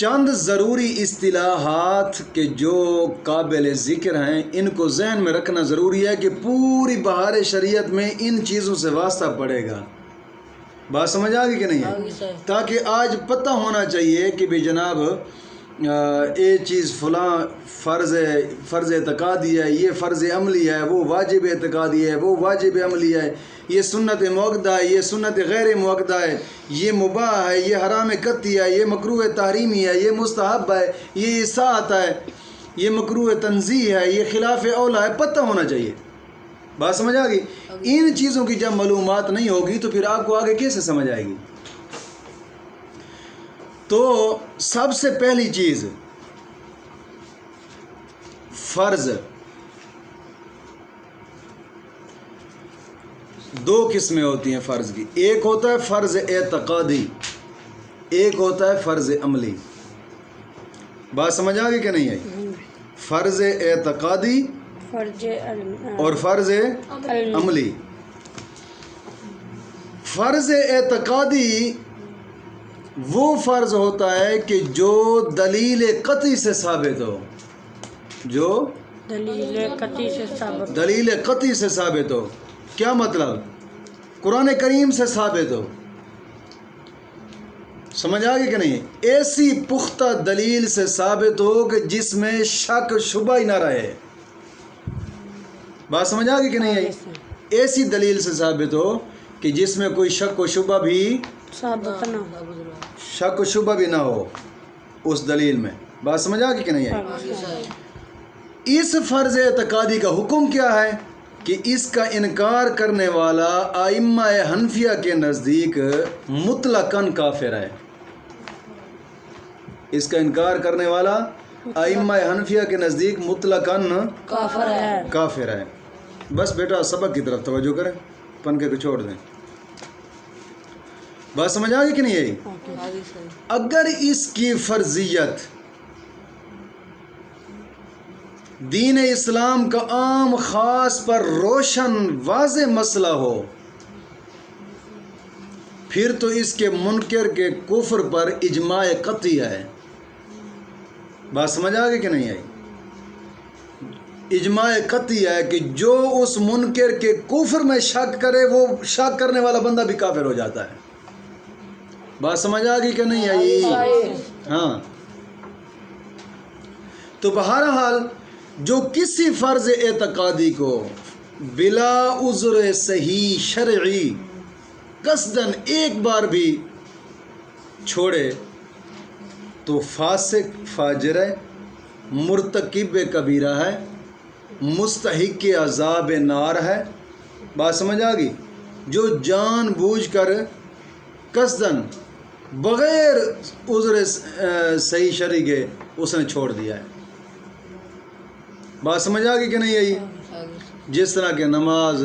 چند ضروری اصطلاحات کے جو قابل ذکر ہیں ان کو ذہن میں رکھنا ضروری ہے کہ پوری بہار شریعت میں ان چیزوں سے واسطہ پڑے گا. بات سمجھ آ گئی کہ نہیں ہے؟ تاکہ آج پتہ ہونا چاہیے کہ بھی جناب یہ چیز فلاں فرض اعتقادی ہے، یہ فرض عملی ہے، وہ واجب اعتقادی ہے، وہ واجب عملی ہے، یہ سنت موقدہ ہے، یہ سنت غیر موقدہ ہے، یہ مباح ہے، یہ حرام قطعی ہے، یہ مکروہ تحریمی ہے، یہ مستحب ہے، یہ اصاعت ہے، یہ مکروہ تنزیہ ہے، یہ خلاف اولا ہے. پتہ ہونا چاہیے. بات سمجھ آ گئی؟ ان چیزوں کی جب معلومات نہیں ہوگی تو پھر آپ کو آگے کیسے سمجھ آئے گی؟ تو سب سے پہلی چیز فرض. دو قسمیں ہوتی ہیں فرض کی. ایک ہوتا ہے فرض اعتقادی، ایک ہوتا ہے فرض عملی. بات سمجھ آ گئی کہ نہیں آئی؟ فرض اعتقادی اور فرض عملی. فرض اعتقادی وہ فرض ہوتا ہے کہ جو دلیل قطعی سے ثابت ہو، جو دلیل قطعی سے ثابت ہو. کیا مطلب؟ قرآن کریم سے ثابت ہو. سمجھ آ گئی کہ نہیں؟ ایسی پختہ دلیل سے ثابت ہو کہ جس میں شک شبہ ہی نہ رہے. بات سمجھ آ گئی کہ نہیں آئی؟ ایسی دلیل سے ثابت ہو کہ جس میں کوئی شک و شبہ بھی نہ ہو اس دلیل میں. بات سمجھ آ گئی کہ نہیں آئی؟ اس فرض اعتقادی کا حکم کیا ہے کہ اس کا انکار کرنے والا ائمہ حنفیہ کے نزدیک مطلقاً کافر ہے. اس کا انکار کرنے والا ائمہ حنفیہ کے نزدیک مطلقاً کافر ہے. بس بیٹا سبق کی طرف توجہ کریں، پنکھے کو چھوڑ دیں. بات سمجھ آ گئی کہ نہیں آئی؟ اگر اس کی فرضیت دین اسلام کا عام خاص پر روشن واضح مسئلہ ہو پھر تو اس کے منکر کے کفر پر اجماع قطعی ہے. بات سمجھ آ گئی کہ نہیں آئی؟ اجماع قطعی ہے کہ جو اس منکر کے کفر میں شک کرے وہ شک کرنے والا بندہ بھی کافر ہو جاتا ہے. بات سمجھ آ گئی کہ نہیں آئی؟ ہاں. تو بہرحال جو کسی فرض اعتقادی کو بلا عذر صحیح شرعی قصدن ایک بار بھی چھوڑے تو فاسق فاجر ہے، مرتکب کبیرہ ہے، مستحق عذاب نار ہے. بات سمجھ آ گئی؟ جو جان بوجھ کر قصدن بغیر عذر صحیح شرعی کے اس نے چھوڑ دیا ہے. بات سمجھ آ گئی کہ نہیں آئی؟ جس طرح کہ نماز،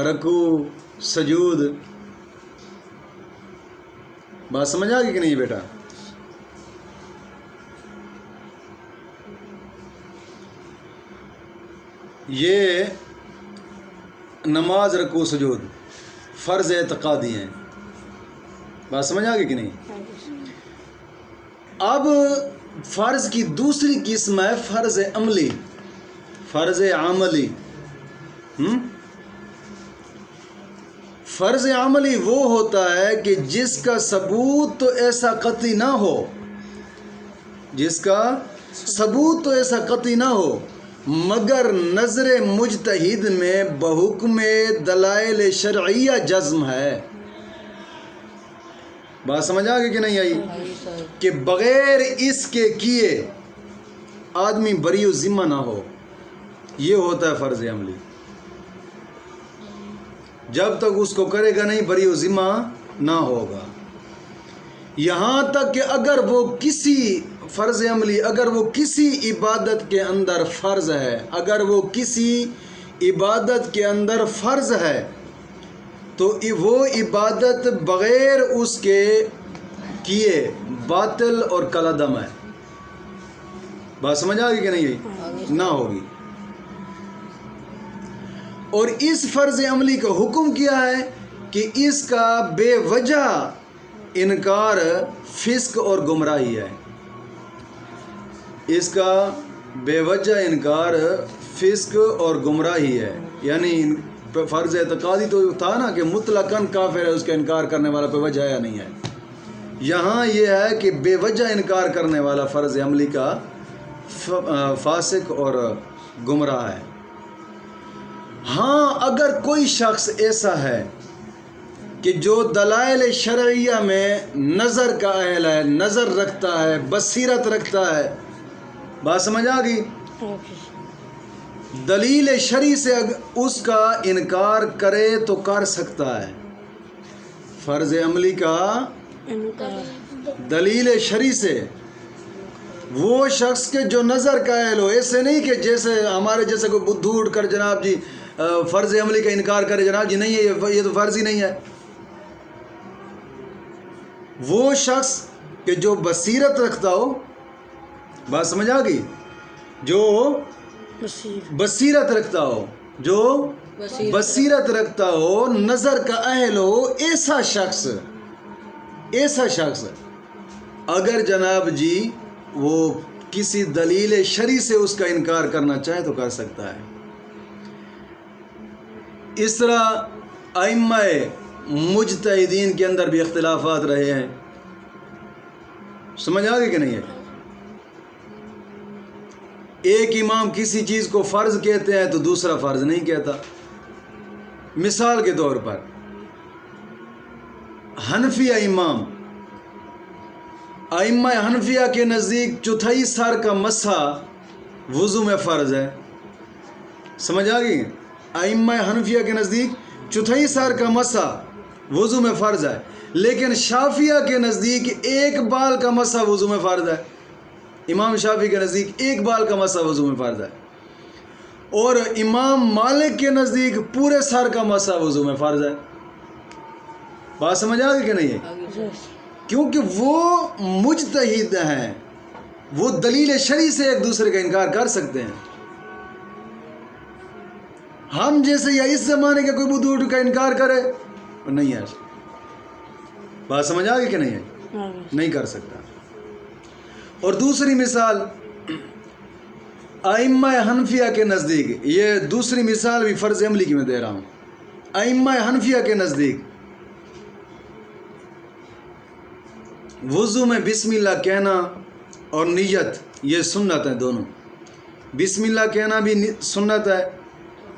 رکوع، سجود. بات سمجھ آ گئی کہ نہیں بیٹا؟ یہ نماز، رکوع، سجود فرض اعتقادی ہیں. بات سمجھ آ گئی کہ نہیں؟ اب فرض کی دوسری قسم ہے فرض عملی، فرض عملی. فرض عملی وہ ہوتا ہے کہ جس کا ثبوت تو ایسا قطعی نہ ہو، جس کا ثبوت تو ایسا قطعی نہ ہو مگر نظر مجتہد میں بحکم دلائل شرعیہ جزم ہے. بات سمجھ آ گئی کہ نہیں آئی؟ کہ بغیر اس کے کیے آدمی بری و ذمہ نہ ہو. یہ ہوتا ہے فرض عملی. جب تک اس کو کرے گا نہیں بری و ذمہ نہ ہوگا. یہاں تک کہ اگر وہ کسی فرض عملی اگر وہ کسی عبادت کے اندر فرض ہے، اگر وہ کسی عبادت کے اندر فرض ہے تو وہ عبادت بغیر اس کے کیے باطل اور کالعدم ہے. بات سمجھ آ گئی کہ نہیں؟ نہ ہوگی. اور اس فرض عملی کا حکم کیا ہے کہ اس کا بے وجہ انکار فسق اور گمراہی ہے. اس کا بے وجہ انکار فسق اور گمراہی ہے. یعنی فرض اعتقادی تو تھا نا کہ مطلقاً کافر ہے، اس کا انکار کرنے والا پہ وجہ یا نہیں ہے. یہاں یہ ہے کہ بے وجہ انکار کرنے والا فرض عملی کا فاسق اور گمراہ ہے. ہاں اگر کوئی شخص ایسا ہے کہ جو دلائل شرعیہ میں نظر کا اہل ہے، نظر رکھتا ہے، بصیرت رکھتا ہے، بات سمجھ آ گئی؟ دلیل شرعی سے اس کا انکار کرے تو کر سکتا ہے. فرض عملی کا دلیل شرعی سے وہ شخص کے جو نظر کا اہل ہو، ایسے نہیں کہ جیسے ہمارے جیسے کوئی بدھو اٹھ کر جناب جی فرض عملی کا انکار کرے، جناب جی نہیں ہے یہ تو فرض ہی نہیں ہے. وہ شخص کہ جو بصیرت رکھتا ہو، بات سمجھ آ گئی، جو بصیرت رکھتا ہو، جو بصیرت رکھتا ہو، نظر کا اہل ہو، ایسا شخص اگر جناب جی وہ کسی دلیل شرعی سے اس کا انکار کرنا چاہے تو کر سکتا ہے. اس طرح ائمہ مجتہدین کے اندر بھی اختلافات رہے ہیں. سمجھ آ گئی کہ نہیں ہے؟ ایک امام کسی چیز کو فرض کہتے ہیں تو دوسرا فرض نہیں کہتا. مثال کے طور پر حنفیہ امام، ائمہ حنفیہ کے نزدیک چوتھائی سر کا مسح وضو میں فرض ہے. سمجھ آ گئی؟ ائمہ حنفیہ کے نزدیک چوتھائی سر کا مسح وضو میں فرض ہے، لیکن شافعیہ کے نزدیک ایک بال کا مسح وضو میں فرض ہے. امام شافعی کے نزدیک ایک بال کا مسح وضو میں فرض ہے، اور امام مالک کے نزدیک پورے سر کا مسح وضو میں فرض ہے. بات سمجھ آ گئی کہ نہیں ہے؟ کیونکہ وہ مجتہد ہیں، وہ دلیل شرعی سے ایک دوسرے کا انکار کر سکتے ہیں. ہم جیسے یا اس زمانے کے کوئی بدھو کا انکار کرے نہیں ہے. بات سمجھ آ گئی کہ نہیں ہے؟ نہیں کر سکتا. اور دوسری مثال ائمہ حنفیہ کے نزدیک، یہ دوسری مثال بھی فرض عملی کی میں دے رہا ہوں. ائمہ حنفیہ کے نزدیک وضو میں بسم اللہ کہنا اور نیت یہ سنت ہے دونوں. بسم اللہ کہنا بھی سنت ہے،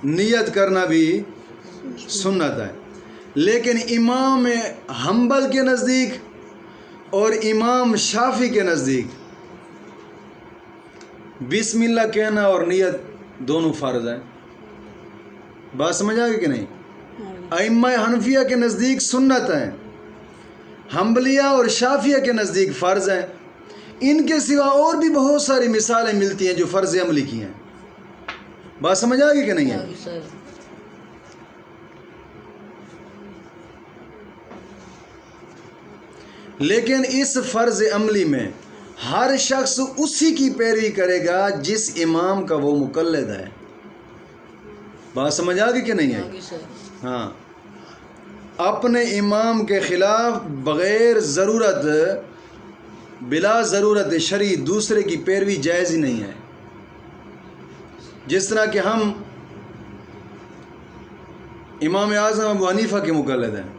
نیت کرنا بھی سنت ہے. لیکن امام حنبل کے نزدیک اور امام شافعی کے نزدیک بسم اللہ کہنا اور نیت دونوں فرض ہیں. بات سمجھ آ گئی کہ نہیں؟ ائمہ حنفیہ کے نزدیک سنت ہیں، حنبلیہ اور شافعیہ کے نزدیک فرض ہیں. ان کے سوا اور بھی بہت ساری مثالیں ملتی ہیں جو فرض عملی کی ہیں. بات سمجھ آ گئی کہ نہیں ہے؟ لیکن اس فرض عملی میں ہر شخص اسی کی پیروی کرے گا جس امام کا وہ مقلد ہے. بات سمجھ آ گئی کہ نہیں ہے؟ ہاں، اپنے امام کے خلاف بغیر ضرورت، بلا ضرورت شرعی دوسرے کی پیروی جائز ہی نہیں ہے. جس طرح کہ ہم امام اعظم ابو حنیفہ کے مقلد ہیں،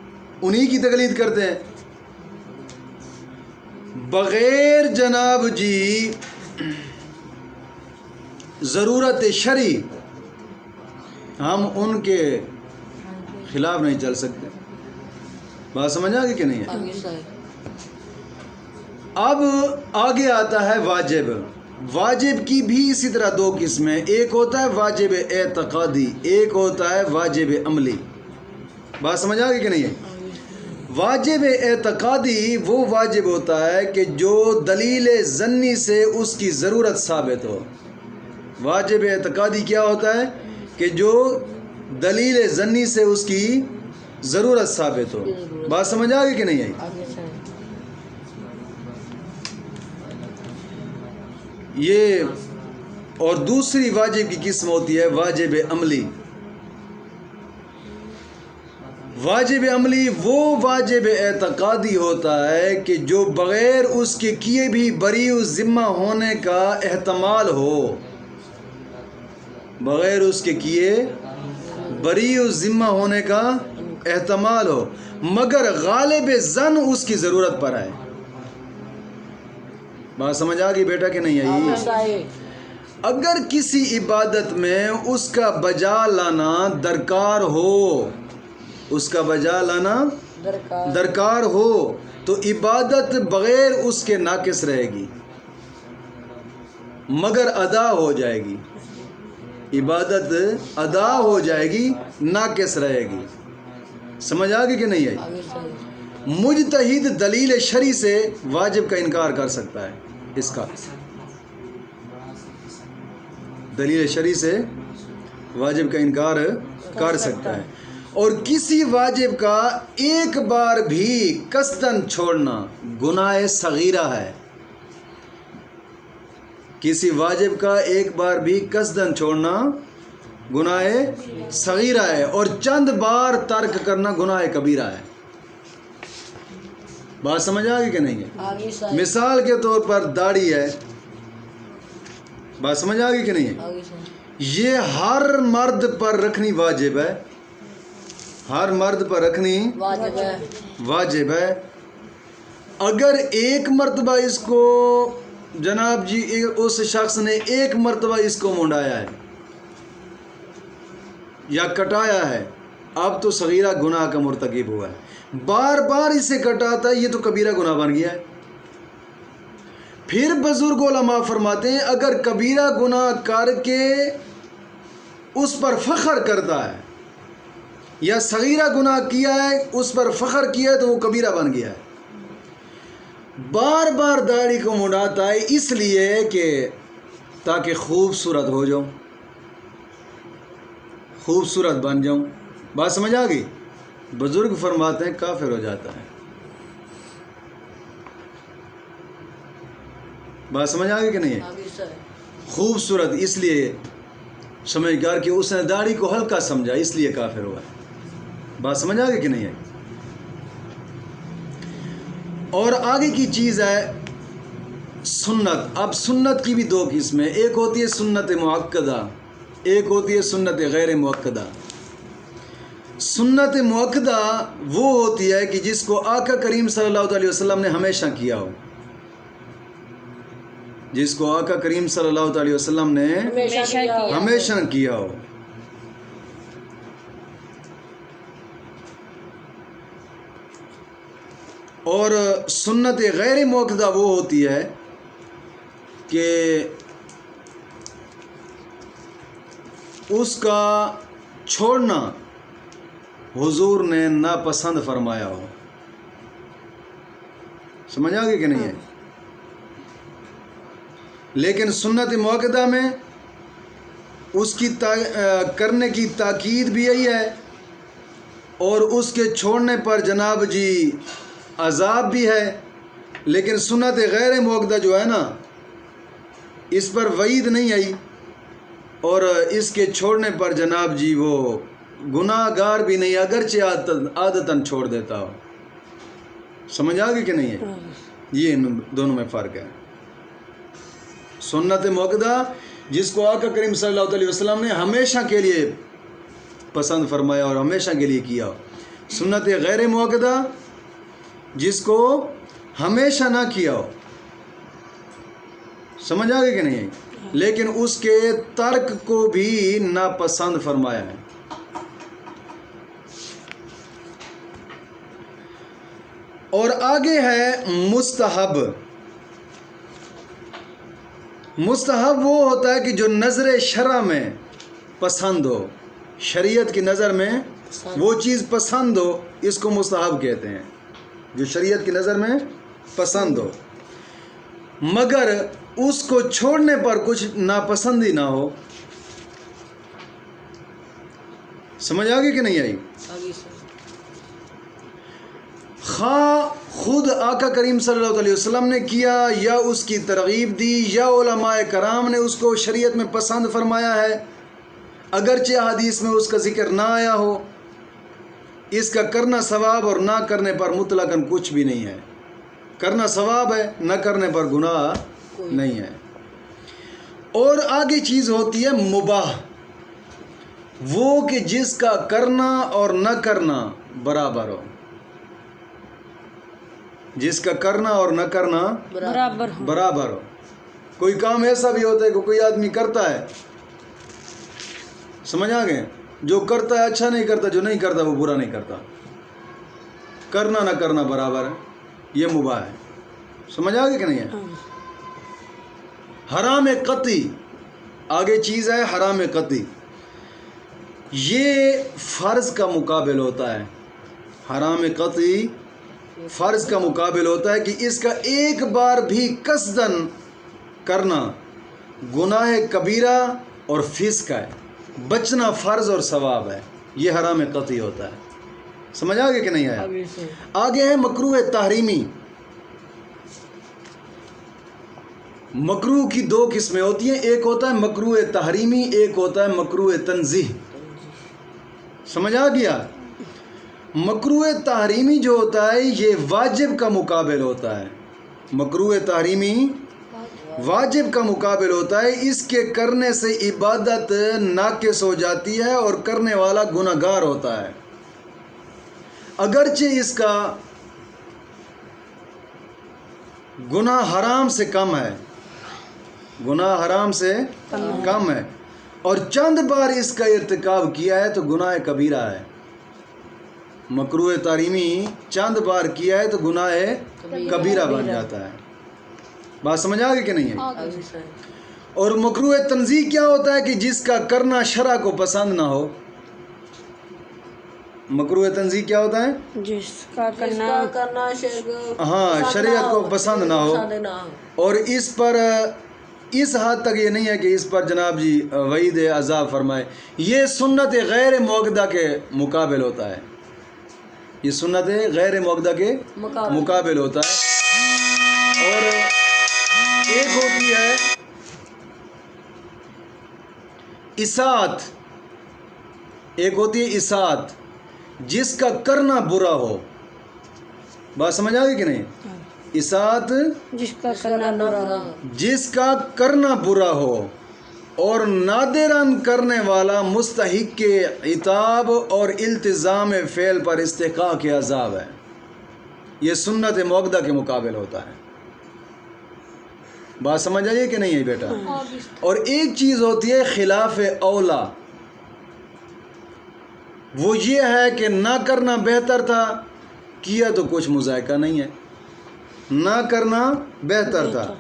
انہی کی تقلید کرتے ہیں بغیر جناب جی ضرورت شرعی. ہم ان کے خلاف نہیں چل سکتے. بات سمجھ آ گئی کہ نہیں ہے؟ اب آگے آتا ہے واجب. واجب کی بھی اسی طرح دو قسمیں، ایک ہوتا ہے واجب اعتقادی، ایک ہوتا ہے واجب عملی. بات سمجھ آ گئی کہ نہیں ہے؟ واجب اعتقادی وہ واجب ہوتا ہے کہ جو دلیل ظنی سے اس کی ضرورت ثابت ہو. واجب اعتقادی کیا ہوتا ہے؟ کہ جو دلیل ظنی سے اس کی ضرورت ثابت ہو. بات سمجھ آ گئی کہ نہیں آئی؟ یہ اور دوسری واجب کی قسم ہوتی ہے واجب عملی. واجب عملی وہ واجب اعتقادی ہوتا ہے کہ جو بغیر اس کے کیے بھی بری و ذمہ ہونے کا احتمال ہو، بغیر اس کے کیے بری و ذمہ ہونے کا احتمال ہو، مگر غالب ظن اس کی ضرورت پر آئے۔ بات سمجھ آ گئی بیٹا کہ نہیں آئی؟ اگر کسی عبادت میں اس کا بجا لانا درکار ہو، اس کا بجا لانا درکار ہو تو عبادت بغیر اس کے ناقص رہے گی مگر ادا ہو جائے گی، عبادت ادا ہو جائے گی، ناقص رہے گی۔ سمجھ آ گئی کہ نہیں آئی؟ مجتہد دلیل شرعی سے واجب کا انکار کر سکتا ہے، اس کا دلیل شرعی سے واجب کا انکار کر سکتا ہے، اور کسی واجب کا ایک بار بھی قصدن چھوڑنا گناہ صغیرہ ہے۔ کسی واجب کا ایک بار بھی قصدن چھوڑنا گناہ صغیرہ ہے، اور چند بار ترک کرنا گناہ کبیرہ ہے۔ بات سمجھ آ گئی کہ نہیں ہے؟ مثال کے طور پر داڑھی ہے، بات سمجھ آ گئی کہ نہیں ہے؟ یہ ہر مرد پر رکھنی واجب ہے، ہر مرد پر رکھنی واجب ہے۔ اگر ایک مرتبہ اس کو جناب جی اس شخص نے ایک مرتبہ اس کو منڈایا ہے یا کٹایا ہے، اب تو صغیرہ گناہ کا مرتکب ہوا ہے۔ بار بار اسے کٹاتا ہے، یہ تو کبیرہ گناہ بن گیا ہے۔ پھر بزرگ علماء فرماتے ہیں اگر کبیرہ گناہ کر کے اس پر فخر کرتا ہے یا صغیرہ گناہ کیا ہے اس پر فخر کیا ہے تو وہ کبیرہ بن گیا ہے۔ بار بار داڑھی کو منڈاتا ہے اس لیے کہ تاکہ خوبصورت ہو جاؤں، خوبصورت بن جاؤں۔ بات سمجھ آ گئی؟ بزرگ فرماتے ہیں کافر ہو جاتا ہے۔ بات سمجھ آ گئی کہ نہیں ہے؟ خوبصورت اس لیے سمجھدار کہ اس نے داڑھی کو ہلکا سمجھا اس لیے کافر ہوا ہے۔ بات سمجھ آ گئی کہ نہیں ہے؟ اور آگے کی چیز ہے سنت۔ اب سنت کی بھی دو قسمیں، ایک ہوتی ہے سنت مؤکدہ، ایک ہوتی ہے سنت غیر مؤکدہ۔ سنت مؤکدہ وہ ہوتی ہے کہ جس کو آقا کریم صلی اللہ علیہ وسلم نے ہمیشہ کیا ہو، جس کو آقا کریم صلی اللہ علیہ وسلم نے ہمیشہ کیا ہو۔ اور سنت غیر مؤکدہ وہ ہوتی ہے کہ اس کا چھوڑنا حضور نے ناپسند فرمایا ہو۔ سمجھ آ گئی کہ نہیں ہے؟ لیکن سنت مؤکدہ میں اس کی کرنے کی تاکید بھی یہی ہے، اور اس کے چھوڑنے پر جناب جی عذاب بھی ہے۔ لیکن سنت غیر مؤکدہ جو ہے نا، اس پر وعید نہیں آئی، اور اس کے چھوڑنے پر جناب جی وہ گناہ گار بھی نہیں، اگرچہ عادتاً چھوڑ دیتا ہو۔ سمجھ آ گئی کہ نہیں ہے؟ یہ ان دونوں میں فرق ہے۔ سنت مؤکدہ جس کو آقا کریم صلی اللہ علیہ وسلم نے ہمیشہ کے لیے پسند فرمایا اور ہمیشہ کے لیے کیا ہو۔ سنت غیر مؤکدہ جس کو ہمیشہ نہ کیا ہو۔ سمجھ آ گئی کہ نہیں ہے؟ لیکن اس کے ترک کو بھی ناپسند فرمایا ہے۔ اور آگے ہے مستحب۔ مستحب وہ ہوتا ہے کہ جو نظر شرع میں پسند ہو، شریعت کی نظر میں وہ چیز پسند ہو، اس کو مستحب کہتے ہیں، جو شریعت کی نظر میں پسند ہو مگر اس کو چھوڑنے پر کچھ ناپسندی نہ ہو۔ سمجھ آ گئی کہ نہیں آئی؟ خواہ خود آقا کریم صلی اللہ علیہ وسلم نے کیا یا اس کی ترغیب دی یا علماء کرام نے اس کو شریعت میں پسند فرمایا ہے، اگرچہ حدیث میں اس کا ذکر نہ آیا ہو، اس کا کرنا ثواب اور نہ کرنے پر مطلقاً کچھ بھی نہیں ہے. کرنا ثواب ہے، نہ کرنے پر گناہ نہیں ہے. اور آگے چیز ہوتی ہے مباح، وہ کہ جس کا کرنا اور نہ کرنا برابر ہو. جس کا کرنا اور نہ کرنا برابر ہو. کوئی کام ایسا بھی ہوتا ہے کہ کوئی آدمی کرتا ہے، سمجھ آ گئے، جو کرتا ہے اچھا نہیں کرتا، جو نہیں کرتا وہ برا نہیں کرتا. کرنا نہ کرنا برابر ہے، یہ مباح ہے. سمجھ آ گئے کہ نہیں ہے؟ حرام قطعی، آگے چیز ہے حرام قطعی. یہ فرض کا مقابل ہوتا ہے. حرام قطعی فرض کا مقابل ہوتا ہے کہ اس کا ایک بار بھی قصداً کرنا گناہ کبیرہ اور فسق ہے، بچنا فرض اور ثواب ہے. یہ حرام قطعی ہوتا ہے. سمجھ آگے کہ نہیں آیا؟ آگے ہے مکروہ تحریمی. مکروہ کی دو قسمیں ہوتی ہیں، ایک ہوتا ہے مکروہ تحریمی، ایک ہوتا ہے مکروہ تنزیہ. سمجھ آ گیا؟ مکروہ تحریمی جو ہوتا ہے یہ واجب کا مقابل ہوتا ہے. مکروہ تحریمی واجب کا مقابل ہوتا ہے. اس کے کرنے سے عبادت ناقص ہو جاتی ہے اور کرنے والا گناہگار ہوتا ہے، اگرچہ اس کا گناہ حرام سے کم ہے. گناہ حرام سے کم ہے، اور چند بار اس کا ارتکاب کیا ہے تو گناہ کبیرہ ہے. مکروہ تحریمی چند بار کیا ہے تو گناہ کبیرہ بن جاتا ہے. بات سمجھ آ گئی کہ نہیں ہے؟ اور مکروہ تنزیہ کیا ہوتا ہے کہ جس کا کرنا شرع کو پسند نہ ہو. مکروہ تنزیہ کیا ہوتا ہے؟ جس کا کرنا شریعت کو پسند نہ ہو. اور اس پر اس حد تک یہ نہیں ہے کہ اس پر جناب جی وعید عذاب فرمائے. یہ سنت غیر موقدہ کے مقابل ہوتا ہے. یہ سنت غیر موقدہ کے مقابل ہوتا ہے. اور ایک ہوتی ہے اطاعت، ایک ہوتی ہے اطاعت جس کا کرنا برا ہو. بات سمجھ آ گئی کہ نہیں؟ اطاعت جس کا کرنا برا ہو اور نادراً کرنے والا مستحق کے عتاب اور التزام فعل پر استحقاق عذاب ہے. یہ سنت موقدہ کے مقابل ہوتا ہے. بات سمجھ آئیے کہ نہیں ہے بیٹا؟ اور ایک چیز ہوتی ہے خلاف اولا، وہ یہ ہے کہ نہ کرنا بہتر تھا، کیا تو کچھ مذائقہ نہیں ہے. نہ کرنا بہتر تھا،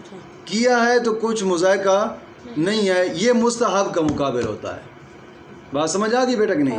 کیا ہے تو کچھ مذائقہ نہیں ہے. یہ مستحب کا مقابل ہوتا ہے. بات سمجھ آ گئی بیٹا کہ نہیں؟